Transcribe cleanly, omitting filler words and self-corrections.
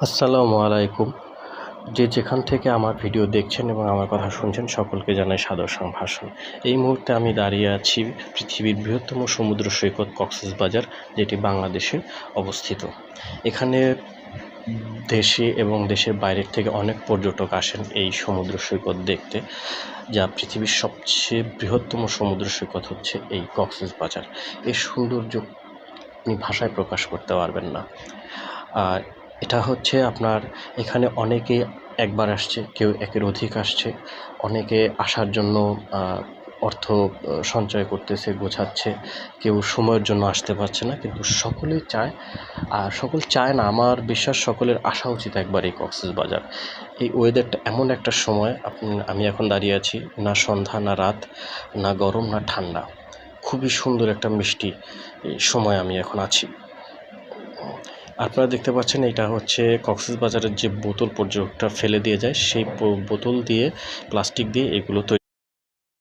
আসসালামু আলাইকুম। যে যেখান থেকে আমার ভিডিও দেখছেন এবং আমার কথা শুনছেন সকলকে জানাই সাদর সম্ভাষণ। এই মুহূর্তে আমি দাঁড়িয়ে আছি পৃথিবীর বৃহত্তম সমুদ্র সৈকত কক্সবাজার, যেটি বাংলাদেশে অবস্থিত। এখানে দেশে এবং দেশের বাইরের থেকে অনেক পর্যটক আসেন এই সমুদ্র সৈকত দেখতে। যা পৃথিবীর সবচেয়ে বৃহত্তম সমুদ্র সৈকত হচ্ছে এই কক্সবাজার। এর সৌন্দর্য আপনি ভাষায় প্রকাশ করতে পারবেন না। আর এটা হচ্ছে আপনার এখানে অনেকে একবার আসছে, কেউ একের অধিক আসছে, অনেকে আসার জন্য অর্থ সঞ্চয় করতেছে, গোছাচ্ছে, কেউ সময়ের জন্য আসতে পারছে না, কিন্তু সকলেই চায়। আর সকল চায় না, আমার বিশ্বাস সকলের আসা উচিত একবার এই কক্সবাজার। এই ওয়েদারটা এমন একটা সময়, আমি এখন দাঁড়িয়ে আছি, না সন্ধ্যা না রাত, না গরম না ঠান্ডা, খুবই সুন্দর একটা মিষ্টি সময় আমি এখন আছি। আপনারা দেখতে পাচ্ছেন এটা হচ্ছে কক্সবাজারের যে বোতল পর্যটকরা ফেলে দিয়ে যায়, সেই বোতল দিয়ে, প্লাস্টিক দিয়ে এগুলো তৈরি।